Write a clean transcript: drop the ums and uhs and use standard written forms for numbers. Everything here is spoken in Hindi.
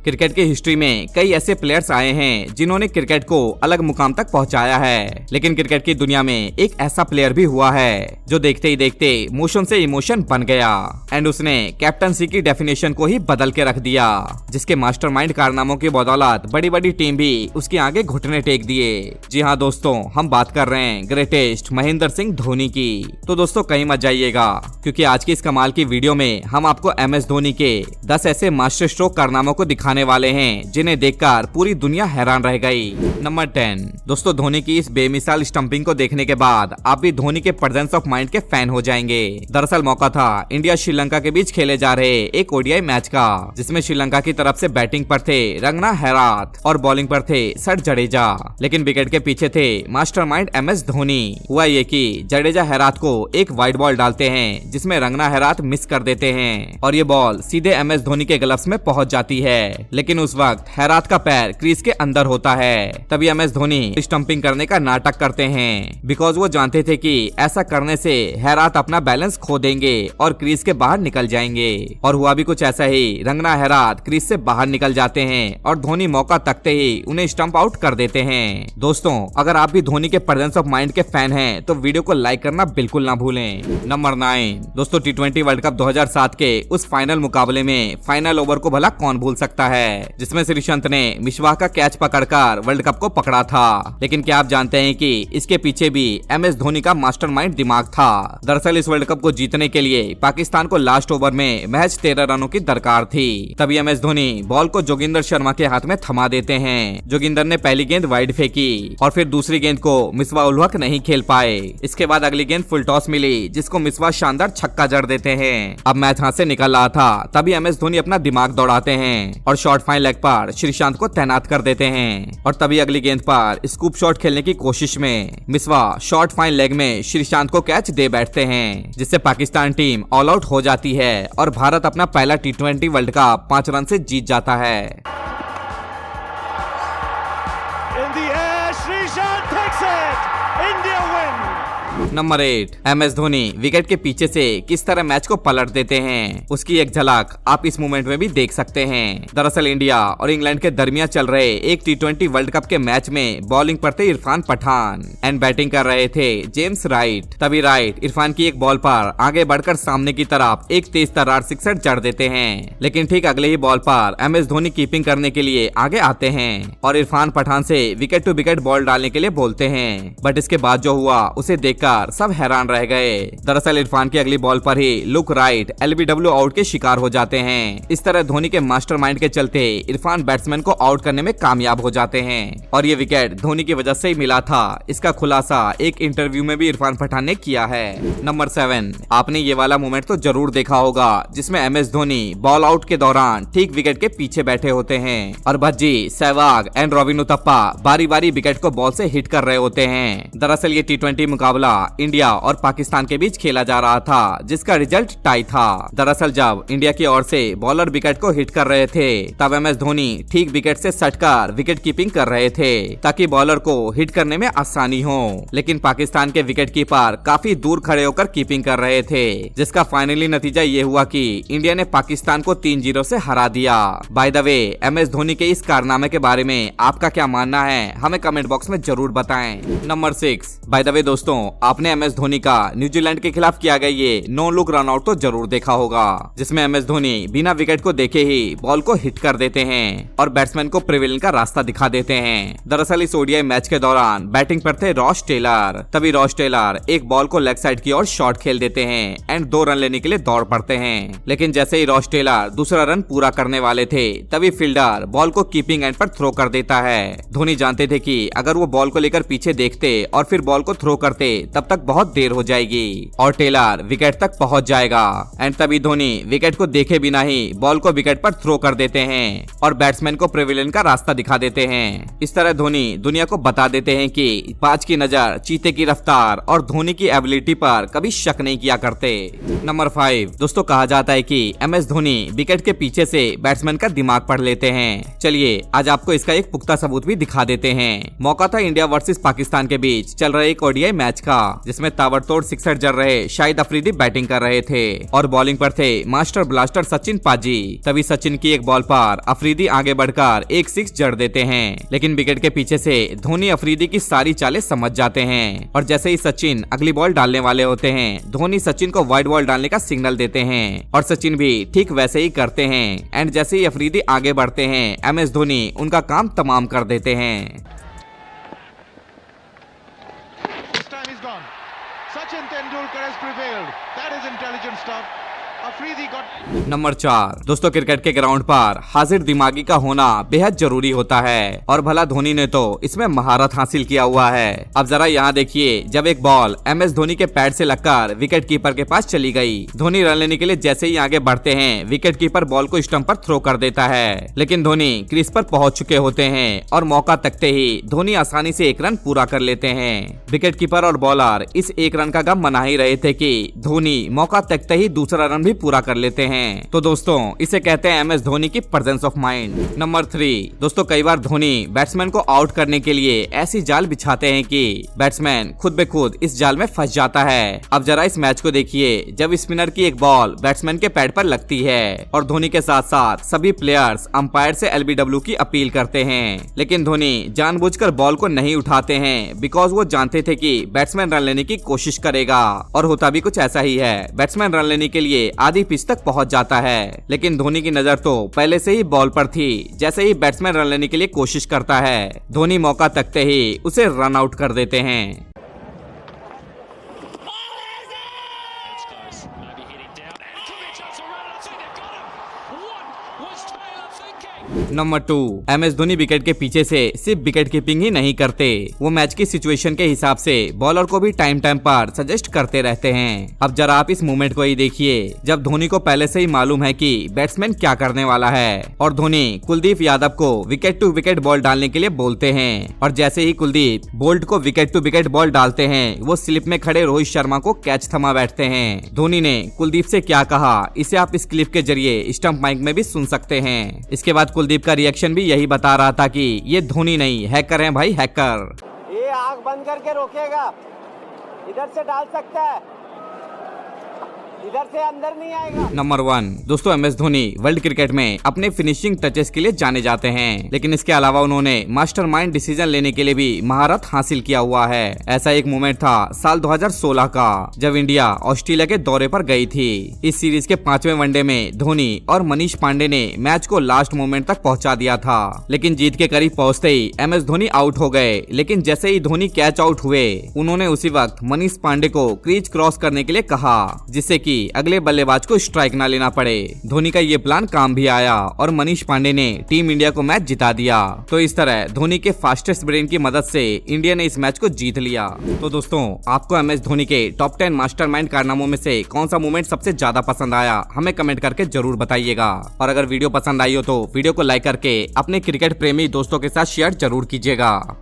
क्रिकेट की हिस्ट्री में कई ऐसे प्लेयर्स आए हैं जिन्होंने क्रिकेट को अलग मुकाम तक पहुंचाया है, लेकिन क्रिकेट की दुनिया में एक ऐसा प्लेयर भी हुआ है जो देखते ही देखते मोशन से इमोशन बन गया एंड उसने कैप्टनसी की डेफिनेशन को ही बदल के रख दिया, जिसके मास्टरमाइंड कारनामों की बदौलत बड़ी बड़ी टीम भी उसके आगे घुटने टेक दिए। जी हाँ दोस्तों, हम बात कर रहे हैं ग्रेटेस्ट महेंद्र सिंह धोनी की। तो दोस्तों कहीं मत जाइएगा, क्योंकि आज की इस कमाल की वीडियो में हम आपको MS धोनी के 10 ऐसे मास्टर स्ट्रोक कारनामों को दिखाने वाले हैं जिन्हें देखकर पूरी दुनिया हैरान रह गई। नंबर 10 दोस्तों, धोनी की इस बेमिसाल स्टंपिंग को देखने के बाद आप भी धोनी के प्रेजेंस ऑफ माइंड के फैन हो जाएंगे। दरअसल मौका था इंडिया श्रीलंका के बीच खेले जा रहे एक ODI मैच का, जिसमें श्रीलंका की तरफ से बैटिंग पर थे रंगना हेराथ और बॉलिंग पर थे सर जडेजा, लेकिन विकेट के पीछे थे मास्टरमाइंड MS धोनी। हुआ ये कि जडेजा हेराथ को एक वाइड बॉल डालते हैं जिसमें रंगना हेराथ मिस कर देते हैं और ये बॉल सीधे MS धोनी के ग्लव्स में पहुंच जाती है, लेकिन उस वक्त हेराथ का पैर क्रीज के अंदर होता है। तभी MS धोनी स्टंपिंग करने का नाटक करते हैं, बिकॉज वो जानते थे कि ऐसा करने से हेराथ अपना बैलेंस खो देंगे और क्रीज के बाहर निकल जाएंगे। और हुआ भी कुछ ऐसा ही, रंगना हेराथ क्रीज से बाहर निकल जाते हैं और धोनी मौका तकते ही उन्हें स्टंप आउट कर देते हैं। दोस्तों अगर आप भी धोनी के प्रेजेंस ऑफ माइंड के फैन हैं तो वीडियो को लाइक करना बिल्कुल ना भूलें। नंबर 9 दोस्तों, T20 वर्ल्ड कप 2007 के उस फाइनल मुकाबले में फाइनल ओवर को भला कौन भूल सकता है, जिसमें श्रीसंत ने मिसबाह का कैच पकड़कर वर्ल्ड कप को पकड़ा था। लेकिन क्या आप जानते हैं कि इसके पीछे भी MS धोनी का मास्टरमाइंड दिमाग था। दरअसल इस वर्ल्ड कप को जीतने के लिए पाकिस्तान को लास्ट ओवर में महज 13 रनों की दरकार थी। तभी MS धोनी बॉल को जोगिंदर शर्मा के हाथ में थमा देते हैं। जोगिंदर ने पहली गेंद वाइड फेंकी और फिर दूसरी गेंद को मिसबाह उल हक नहीं खेल पाए। इसके बाद अगली गेंद फुल टॉस मिली, जिसको मिसबाह शानदार छक्का जड़ देते हैं। अब मैच हाथ से निकल रहा था, तभी MS धोनी अपना दिमाग दौड़ाते हैं और शॉर्ट फाइन लेग पर श्रीशांत को तैनात कर देते हैं। और तभी अगली गेंद पर स्कूप शॉट खेलने की कोशिश में मिसबाह शॉर्ट फाइन लेग में श्रीशांत को कैच दे बैठते हैं, जिससे पाकिस्तान टीम ऑल आउट हो जाती है और भारत अपना पहला T20 वर्ल्ड कप 5 रन से जीत जाता है। In the air, Sreesanth takes it. India win. Number 8 MS Dhoni wicket के पीछे से किस तरह मैच को पलट देते हैं, उसकी एक झलक आप इस मोमेंट में भी देख सकते हैं। दरअसल इंडिया और इंग्लैंड के दरमियान चल रहे एक T20 वर्ल्ड कप के मैच में बॉलिंग पर थे इरफान पठान एंड बैटिंग कर रहे थे जेम्स राइट। तभी राइट इरफान की एक बॉल पर आगे बढ़कर सामने की तरफ एक तेज तर्रार सिक्सर जड़ देते हैं, लेकिन ठीक अगले ही बॉल पर MS धोनी कीपिंग करने के लिए आगे आते हैं और इरफान पठान से विकेट टू विकेट बॉल डालने के लिए बोलते हैं। बट इसके बाद जो हुआ उसे देखकर सब हैरान रह गए। दरअसल इरफान की अगली बॉल पर ही लुक राइट LBW आउट के शिकार हो जाते हैं। इस तरह धोनी के मास्टरमाइंड के चलते इरफान बैट्समैन को आउट करने में कामयाब हो जाते हैं और ये विकेट धोनी की वजह से ही मिला था। इसका खुलासा एक इंटरव्यू में भी इरफान पठान ने किया है। नंबर 7 आपने ये वाला मोमेंट तो जरूर देखा होगा, जिसमें MS धोनी बॉल आउट के दौरान ठीक विकेट के पीछे बैठे होते हैं और भज्जी, सहवाग एंड रॉबिन उथप्पा बारी बारी विकेट को बॉल से हिट कर रहे होते हैं। दरअसल ये T20 मुकाबला इंडिया और पाकिस्तान के बीच खेला जा रहा था, जिसका रिजल्ट टाई था। दरअसल जब इंडिया की ओर से बॉलर विकेट को हिट कर रहे थे, तब MS धोनी ठीक विकेट से सटकर विकेट कीपिंग कर रहे थे ताकि बॉलर को हिट करने में आसानी हो। लेकिन पाकिस्तान के विकेट कीपर काफी दूर खड़े होकर कीपिंग कर रहे थे, जिसका फाइनली नतीजा ये हुआ कि इंडिया ने पाकिस्तान को 3-0 से हरा दिया। By the way MS Dhoni के इस कारनामे के बारे में आपका क्या मानना है, हमें कमेंट बॉक्स में जरूर बताएं। नंबर 6 बाय द वे दोस्तों, आपने MS धोनी का न्यूजीलैंड के खिलाफ किया गया ये नो लुक रन आउट तो जरूर देखा होगा, जिसमें MS धोनी बिना विकेट को देखे ही बॉल को हिट कर देते हैं और बैट्समैन को प्रिवेलिंग का रास्ता दिखा देते हैं। दरअसल इस ODI मैच के दौरान बैटिंग पर थे रॉस टेलर। तभी रॉस टेलर एक बॉल को लेग साइड की ओर शॉट खेल देते हैं एंड 2 रन लेने के लिए दौड़ पड़ते हैं, लेकिन जैसे ही रॉस टेलर दूसरा रन पूरा करने वाले थे, तभी फील्डर बॉल को कीपिंग एंड पर थ्रो कर देता है। धोनी जानते थे कि अगर वो बॉल को लेकर पीछे देखते और फिर बॉल को थ्रो करते तब तक बहुत देर हो जाएगी और टेलर विकेट तक पहुंच जाएगा एंड तभी धोनी विकेट को देखे बिना ही बॉल को विकेट पर थ्रो कर देते हैं और बैट्समैन को प्रिविलियन का रास्ता दिखा देते हैं। इस तरह धोनी दुनिया को बता देते हैं कि बाज की नजर चीते की रफ्तार और धोनी की एबिलिटी पर कभी शक नहीं किया करते। नंबर 5 दोस्तों, कहा जाता है कि MS धोनी विकेट के पीछे से बैट्समैन का दिमाग पढ़ लेते हैं। चलिए आज आपको इसका एक पुख्ता सबूत भी दिखा देते हैं। मौका था इंडिया वर्सेस पाकिस्तान के बीच चल रहे एक ODI मैच का, जिसमें ताबड़तोड़ सिक्सर जड़ रहे शाहिद अफरीदी बैटिंग कर रहे थे और बॉलिंग पर थे मास्टर ब्लास्टर सचिन पाजी। तभी सचिन की एक बॉल पर अफरीदी आगे बढ़कर एक सिक्स जड़ देते हैं, लेकिन विकेट के पीछे से धोनी अफरीदी की सारी चालें समझ जाते हैं और जैसे ही सचिन अगली बॉल डालने वाले होते हैं, धोनी सचिन को वाइड बॉल डालने का सिग्नल देते हैं और सचिन भी ठीक वैसे ही करते हैं। एंड जैसे ही अफरीदी आगे बढ़ते हैं, MS धोनी उनका काम तमाम कर देते हैं। Sachin Tendulkar has prevailed. That is intelligent stuff. Afridi got number 4 दोस्तों, क्रिकेट के ग्राउंड पर हाजिर दिमागी का होना बेहद जरूरी होता है और भला धोनी ने तो इसमें महारत हासिल किया हुआ है। अब जरा यहाँ देखिए, जब एक बॉल MS धोनी के पैड से लगकर विकेट कीपर के पास चली गई, धोनी रन लेने के लिए जैसे ही आगे बढ़ते हैं, विकेट कीपर बॉल को स्टंप पर थ्रो कर देता है, लेकिन धोनी क्रीज पर पहुंच चुके होते हैं और मौका तकते ही धोनी आसानी से एक रन पूरा कर लेते हैं। विकेट कीपर और बॉलर इस एक रन का गम मना ही रहे थे कि धोनी मौका तकते ही दूसरा रन भी पूरा कर लेते हैं। तो दोस्तों, इसे कहते हैं MS धोनी की प्रेजेंस ऑफ माइंड। नंबर 3 दोस्तों, कई बार धोनी बैट्समैन को आउट करने के लिए ऐसी जाल बिछाते हैं कि बैट्समैन खुद ब खुद इस जाल में फंस जाता है। अब जरा इस मैच को देखिए, जब स्पिनर की एक बॉल बैट्समैन के पैड पर लगती है और धोनी के साथ साथ सभी प्लेयर्स अंपायर से LBW की अपील करते हैं, लेकिन धोनी जानबूझकर बॉल को नहीं उठाते हैं बिकॉज वो जानते थे कि बैट्समैन रन लेने की कोशिश करेगा और होता भी कुछ ऐसा ही है। बैट्समैन रन लेने के लिए आधी पिच तक पहुंच जाता है, लेकिन धोनी की नजर तो पहले से ही बॉल पर थी। जैसे ही बैट्समैन रन लेने के लिए कोशिश करता है, धोनी मौका तकते ही उसे रन आउट कर देते हैं। नंबर 2 MS धोनी विकेट के पीछे से सिर्फ विकेट कीपिंग ही नहीं करते, वो मैच की सिचुएशन के हिसाब से बॉलर को भी टाइम टाइम पर सजेस्ट करते रहते हैं। अब जरा आप इस मूवमेंट को ही देखिए, जब धोनी को पहले से ही मालूम है कि बैट्समैन क्या करने वाला है और धोनी कुलदीप यादव को विकेट टू विकेट बॉल डालने के लिए बोलते हैं और जैसे ही कुलदीप बोल्ट को विकेट टू विकेट बॉल डालते हैं, वो स्लिप में खड़े रोहित शर्मा को कैच थमा बैठते हैं। धोनी ने कुलदीप से क्या कहा, इसे आप इस क्लिप के जरिए स्टंप माइक में भी सुन सकते हैं। इसके बाद कुलदीप का रिएक्शन भी यही बता रहा था कि ये धोनी नहीं, हैकर हैं भाई, हैकर। ये आंख बंद करके रोकेगा, इधर से डाल सकता है, इधर से अंदर नहीं आएगा। नंबर 1 दोस्तों, MS धोनी वर्ल्ड क्रिकेट में अपने फिनिशिंग टचेस के लिए जाने जाते हैं, लेकिन इसके अलावा उन्होंने मास्टरमाइंड डिसीजन लेने के लिए भी महारत हासिल किया हुआ है। ऐसा एक मोमेंट था साल 2016 का, जब इंडिया ऑस्ट्रेलिया के दौरे पर गई थी। इस सीरीज के 5वें वनडे में धोनी और मनीष पांडे ने मैच को लास्ट मोमेंट तक पहुंचा दिया था, लेकिन जीत के करीब पहुंचते ही MS धोनी आउट हो गए। लेकिन जैसे ही धोनी कैच आउट हुए, उन्होंने उसी वक्त मनीष पांडे को क्रीज क्रॉस करने के लिए कहा, जिससे कि अगले बल्लेबाज को स्ट्राइक ना लेना पड़े। धोनी का ये प्लान काम भी आया और मनीष पांडे ने टीम इंडिया को मैच जिता दिया। तो इस तरह धोनी के फास्टेस्ट ब्रेन की मदद से इंडिया ने इस मैच को जीत लिया। तो दोस्तों, आपको MS धोनी के टॉप 10 मास्टरमाइंड कारनामों में से कौन सा मोमेंट सबसे ज्यादा पसंद आया, हमें कमेंट करके जरूर बताइएगा। और अगर वीडियो पसंद आई हो तो वीडियो को लाइक करके अपने क्रिकेट प्रेमी दोस्तों के साथ शेयर जरूर कीजिएगा।